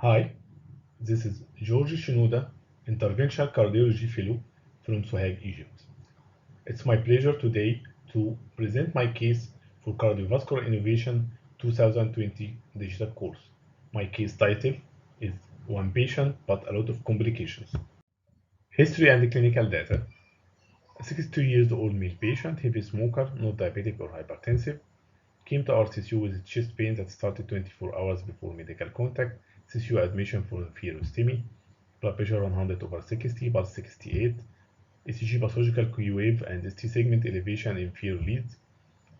Hi, this is George Shinoda, Interventional Cardiology Fellow from Sohag, Egypt. It's my pleasure today to present my case for Cardiovascular Innovation 2020 digital course. My case title is One Patient but a Lot of Complications. History and clinical data. A 62 years old male patient, heavy smoker, not diabetic or hypertensive, came to our CCU with chest pain that started 24 hours before medical contact, CCU admission for phlebotomy, blood pressure 100/60, pulse 68, ECG pathological Q wave and ST segment elevation in fear leads,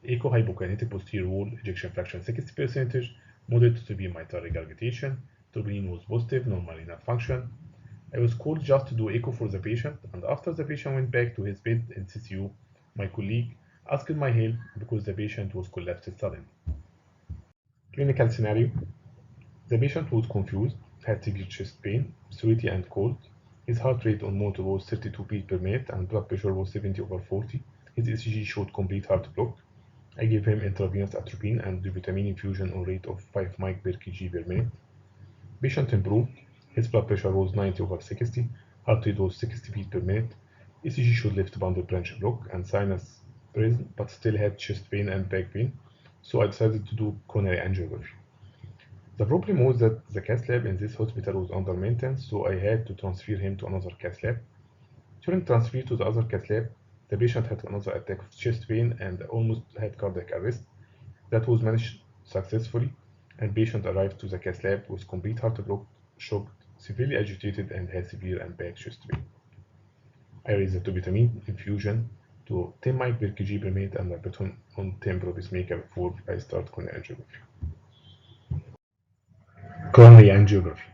echo hypokinetic posterior wall, ejection fraction 60%, moderate to severe mitral regurgitation, troponin was positive, normal renal function. I was called just to do echo for the patient, and after the patient went back to his bed in CCU, my colleague asked my help because the patient was collapsed suddenly. Clinical scenario: the patient was confused, had severe chest pain, sweaty and cold. His heart rate on monitor was 32 beats per minute and blood pressure was 70/40. His ECG showed complete heart block. I gave him intravenous atropine and vitamin infusion on rate of 5 mic per kg per minute. Patient improved. His blood pressure was 90/60, heart rate was 60 beats per minute. ECG showed left bundle branch block and sinus present, but still had chest pain and back pain, so I decided to do coronary angiography. The problem was that the cath lab in this hospital was under maintenance, so I had to transfer him to another cath lab. During transfer to the other cath lab, the patient had another attack of chest pain and almost had cardiac arrest. That was managed successfully, and patient arrived to the cath lab with complete heart block, shocked, severely agitated, and had severe and bad chest pain. I raised the vitamin infusion to 10 mic per kg per minute and I put on temporal pacemaker before I start coronary angiography. Coronary angiography.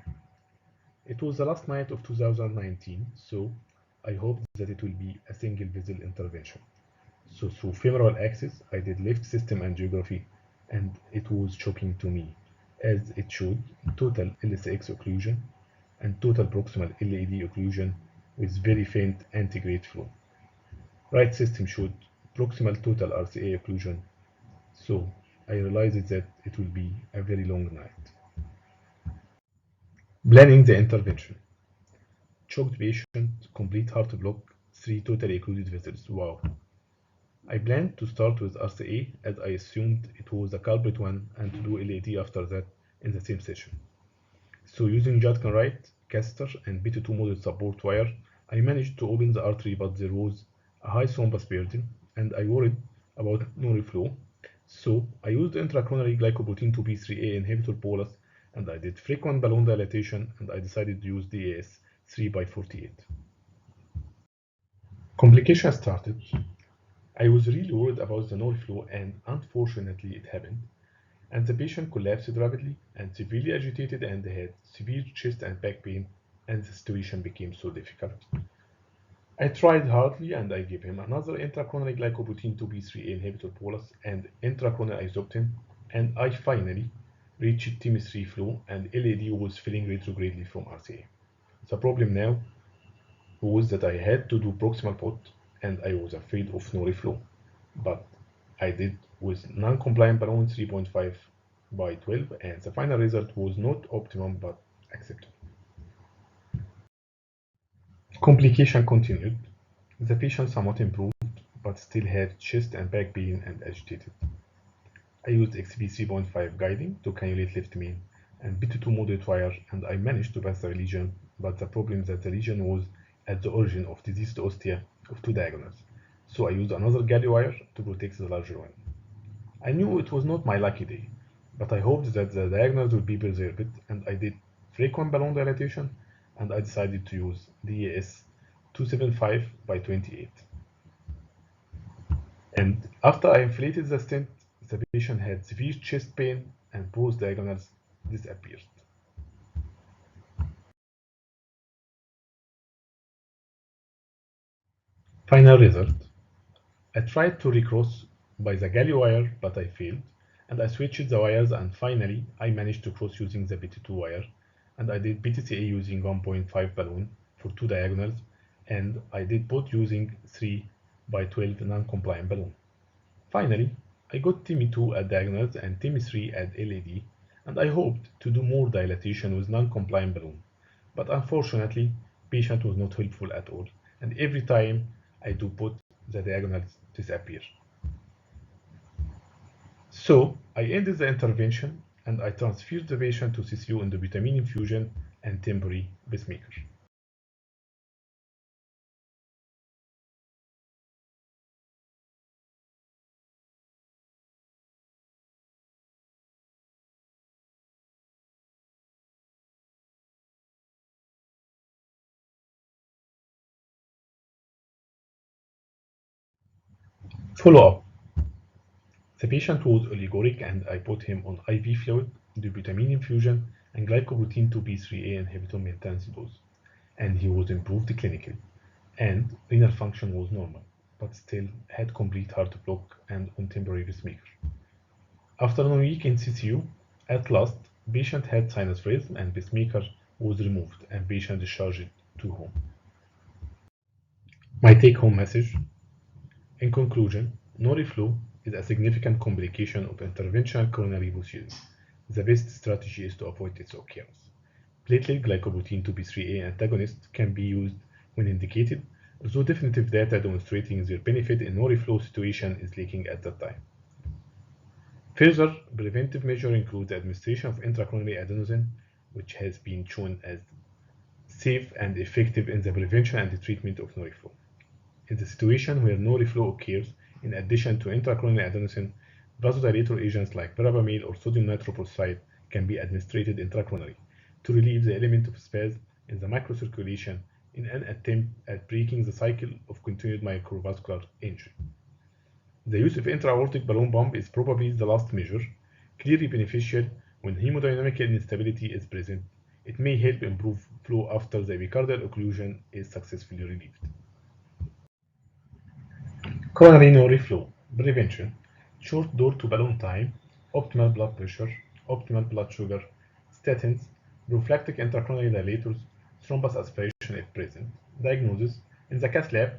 It was the last night of 2019, so I hoped that it will be a single vessel intervention. So through femoral axis, I did left system angiography, and it was shocking to me, as it showed total LSX occlusion and total proximal LED occlusion with very faint antegrade flow. Right system showed proximal total RCA occlusion, so I realized that it will be a very long night. Planning the intervention. Choked patient, complete heart block, 3 totally occluded vessels. Wow. I planned to start with RCA as I assumed it was the culprit one and to do LAT after that in the same session. So using Judkin Wright, catheter and BT2 model support wire, I managed to open the artery, but there was a high thrombus burden and I worried about no reflow. So I used intracoronary glycoprotein 2B3A inhibitor bolus and I did frequent balloon dilatation and I decided to use DAS 3/48. Complications started. I was really worried about the no reflow and unfortunately it happened. And the patient collapsed rapidly and severely agitated and had severe chest and back pain, and the situation became so difficult. I tried hardly and I gave him another intracoronary glycoprotein 2B3A inhibitor bolus and intracoronary isoptin, and I finally reached TIM3 flow and LAD was filling retrogradely from RCA. The problem now was that I had to do proximal pot and I was afraid of no reflow, but I did with non-compliant balloon 3.5/12 and the final result was not optimum but acceptable. Complication continued. The patient somewhat improved but still had chest and back pain and agitated. I used XP 3.5 guiding to cannulate left main and BT2 moderate wire and I managed to pass the lesion, but the problem is that the lesion was at the origin of diseased ostia of 2 diagonals. So I used another galley wire to protect the larger one. I knew it was not my lucky day, but I hoped that the diagonals would be preserved, and I did frequent balloon dilatation, and I decided to use DAS 275/28. And after I inflated the stent, the patient had severe chest pain and both diagonals disappeared. Final result. I tried to recross by the galley wire, but I failed, and I switched the wires and finally I managed to cross using the BT2 wire, and I did BTCA using 1.5 balloon for 2 diagonals, and I did both using 3/12 non-compliant balloon. Finally, I got TIMI2 at diagonals and TIMI3 at LAD, and I hoped to do more dilatation with non-compliant balloon. But unfortunately, patient was not helpful at all, and every time I do put, the diagonals disappear. So I ended the intervention and I transferred the patient to CCU endobutamine infusion and temporary pacemaker. Follow-up. The patient was oliguric and I put him on IV fluid, endobutamine infusion, and glycoprotein 2B3A inhibitor maintenance dose, and he was improved clinically, and renal function was normal, but still had complete heart block and on temporary pacemaker. After a week in CCU, at last, patient had sinus rhythm and pacemaker was removed and patient discharged to home. My take-home message: in conclusion, no reflow is a significant complication of interventional coronary procedure. The best strategy is to avoid its occurrence. Platelet glycoprotein 2B3A antagonist can be used when indicated, although definitive data demonstrating their benefit in no reflow situation is lacking at that time. Further preventive measures include the administration of intracoronary adenosine, which has been shown as safe and effective in the prevention and the treatment of no reflow. In the situation where no reflow occurs, in addition to intracoronary adenosine, vasodilator agents like verapamil or sodium nitroprusside can be administered intracoronary to relieve the element of spasm in the microcirculation in an attempt at breaking the cycle of continued microvascular injury. The use of intra-aortic balloon pump is probably the last measure, clearly beneficial when hemodynamic instability is present. It may help improve flow after the epicardial occlusion is successfully relieved. Coronary no reflow prevention: short door to balloon time, optimal blood pressure, optimal blood sugar, statins, prophylactic intracoronary dilators, thrombus aspiration if present. Diagnosis: in the cath lab,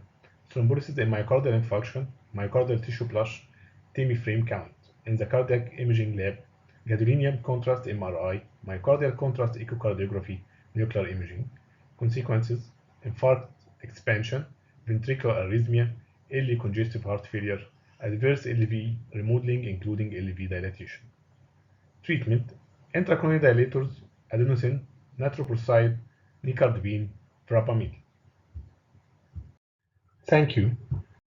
thrombolysis in myocardial infarction, myocardial tissue plush, TIMI frame count. In the cardiac imaging lab, gadolinium contrast MRI, myocardial contrast echocardiography, nuclear imaging. Consequences: infarct expansion, ventricular arrhythmia, early congestive heart failure, adverse LV remodeling including LV dilatation. Treatment: intracoronary dilators, adenosine, nitroprusside, nicardipine, verapamil. Thank you.